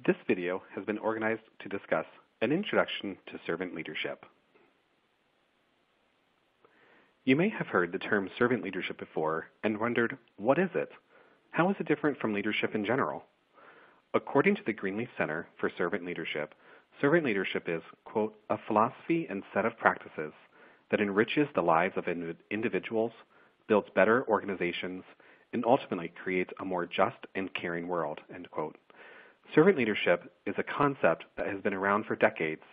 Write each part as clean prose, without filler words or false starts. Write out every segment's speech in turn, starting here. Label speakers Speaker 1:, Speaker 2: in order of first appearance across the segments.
Speaker 1: This video has been organized to discuss an introduction to servant leadership. You may have heard the term servant leadership before and wondered, what is it? How is it different from leadership in general? According to the Greenleaf Center for Servant Leadership is, quote, a philosophy and set of practices that enriches the lives of individuals, builds better organizations, and ultimately creates a more just and caring world, end quote. Servant leadership is a concept that has been around for decades,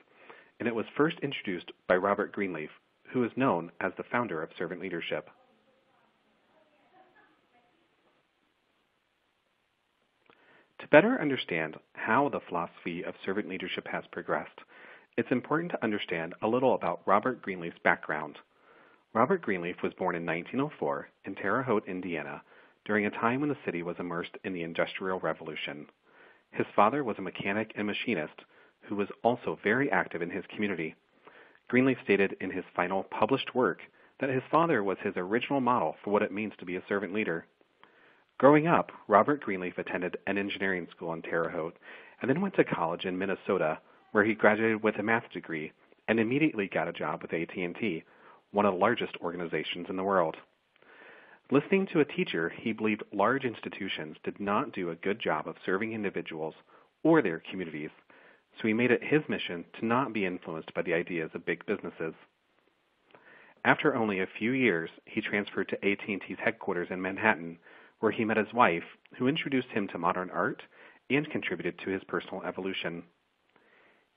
Speaker 1: and it was first introduced by Robert Greenleaf, who is known as the founder of servant leadership. To better understand how the philosophy of servant leadership has progressed, it's important to understand a little about Robert Greenleaf's background. Robert Greenleaf was born in 1904 in Terre Haute, Indiana, during a time when the city was immersed in the Industrial Revolution. His father was a mechanic and machinist who was also very active in his community. Greenleaf stated in his final published work that his father was his original model for what it means to be a servant leader. Growing up, Robert Greenleaf attended an engineering school in Terre Haute and then went to college in Minnesota, where he graduated with a math degree and immediately got a job with AKPsi, one of the largest organizations in the world. Listening to a teacher, he believed large institutions did not do a good job of serving individuals or their communities, so he made it his mission to not be influenced by the ideas of big businesses. After only a few years, he transferred to AT&T's headquarters in Manhattan, where he met his wife, who introduced him to modern art and contributed to his personal evolution.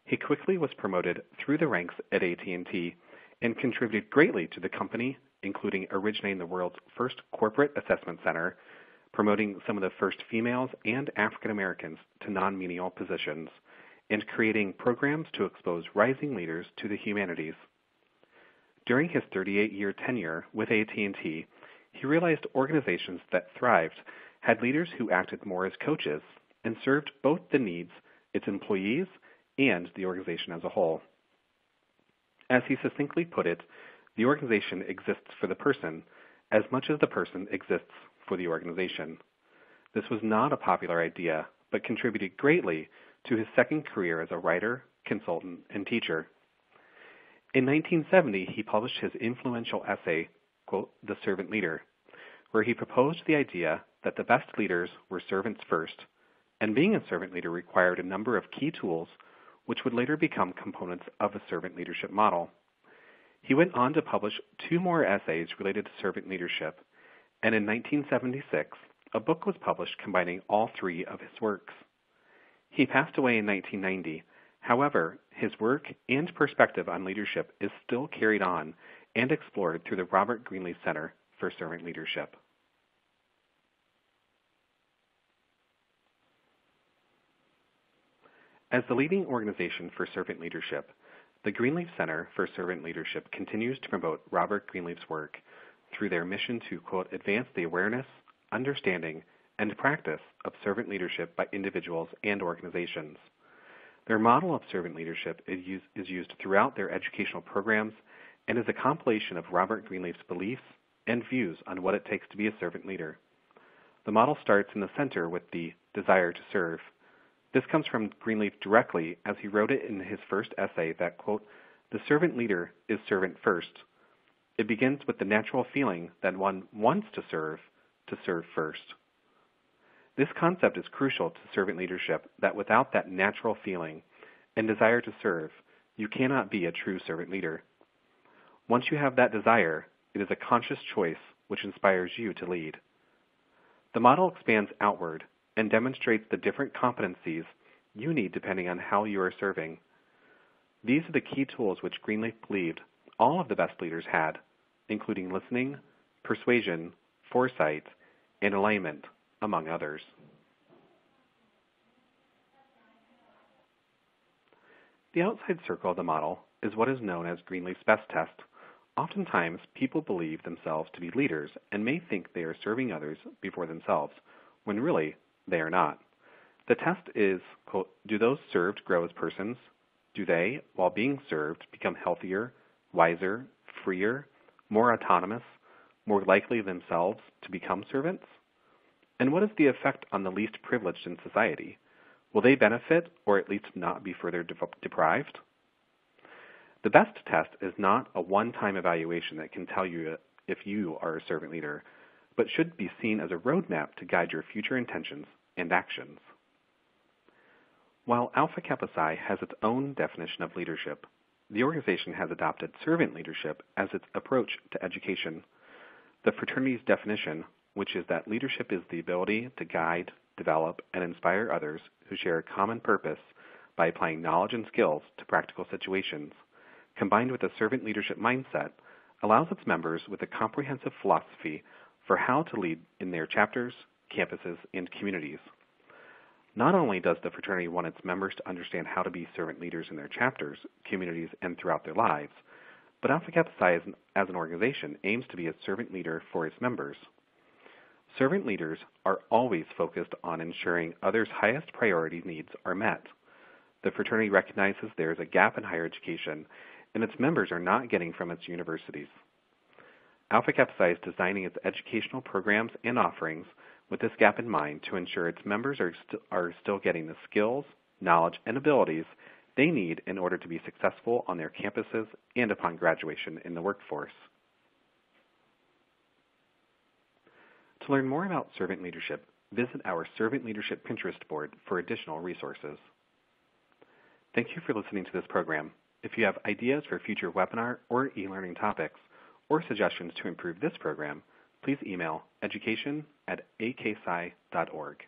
Speaker 1: He quickly was promoted through the ranks at AT&T and contributed greatly to the company, including originating the world's first corporate assessment center, promoting some of the first females and African Americans to non-menial positions, and creating programs to expose rising leaders to the humanities. During his 38-year tenure with AT&T, he realized organizations that thrived had leaders who acted more as coaches and served both the needs its employees and the organization as a whole. As he succinctly put it, the organization exists for the person as much as the person exists for the organization. This was not a popular idea, but contributed greatly to his second career as a writer, consultant, and teacher. In 1970, he published his influential essay, quote, The Servant Leader, where he proposed the idea that the best leaders were servants first, and being a servant leader required a number of key tools which would later become components of a servant leadership model. He went on to publish 2 more essays related to servant leadership, and in 1976, a book was published combining all 3 of his works. He passed away in 1990. However, his work and perspective on leadership is still carried on and explored through the Robert Greenleaf Center for Servant Leadership. As the leading organization for servant leadership, the Greenleaf Center for Servant Leadership continues to promote Robert Greenleaf's work through their mission to, quote, advance the awareness, understanding, and practice of servant leadership by individuals and organizations. Their model of servant leadership is used throughout their educational programs and is a compilation of Robert Greenleaf's beliefs and views on what it takes to be a servant leader. The model starts in the center with the desire to serve. This comes from Greenleaf directly, as he wrote it in his first essay that, quote, the servant leader is servant first. It begins with the natural feeling that one wants to serve first. This concept is crucial to servant leadership, that without that natural feeling and desire to serve, you cannot be a true servant leader. Once you have that desire, it is a conscious choice which inspires you to lead. The model expands outward and demonstrates the different competencies you need depending on how you are serving. These are the key tools which Greenleaf believed all of the best leaders had, including listening, persuasion, foresight, and alignment, among others. The outside circle of the model is what is known as Greenleaf's best test. Oftentimes, people believe themselves to be leaders and may think they are serving others before themselves, when really they are not. The test is, quote, do those served grow as persons? Do they, while being served, become healthier, wiser, freer, more autonomous, more likely themselves to become servants? And what is the effect on the least privileged in society? Will they benefit or at least not be further deprived? The best test is not a one-time evaluation that can tell you if you are a servant leader, but should be seen as a roadmap to guide your future intentions and actions. While Alpha Kappa Psi has its own definition of leadership, the organization has adopted servant leadership as its approach to education. The fraternity's definition, which is that leadership is the ability to guide, develop, and inspire others who share a common purpose by applying knowledge and skills to practical situations, combined with a servant leadership mindset, allows its members with a comprehensive philosophy for how to lead in their chapters, campuses, and communities. Not only does the fraternity want its members to understand how to be servant leaders in their chapters, communities, and throughout their lives, but Alpha Kappa Psi as an organization aims to be a servant leader for its members. Servant leaders are always focused on ensuring others' highest priority needs are met. The fraternity recognizes there is a gap in higher education, and its members are not getting from its universities. Alpha Kappa Psi is designing its educational programs and offerings with this gap in mind to ensure its members are still getting the skills, knowledge, and abilities they need in order to be successful on their campuses and upon graduation in the workforce. To learn more about servant leadership, visit our Servant Leadership Pinterest board for additional resources. Thank you for listening to this program. If you have ideas for future webinar or e-learning topics or suggestions to improve this program, please email education@akpsi.org.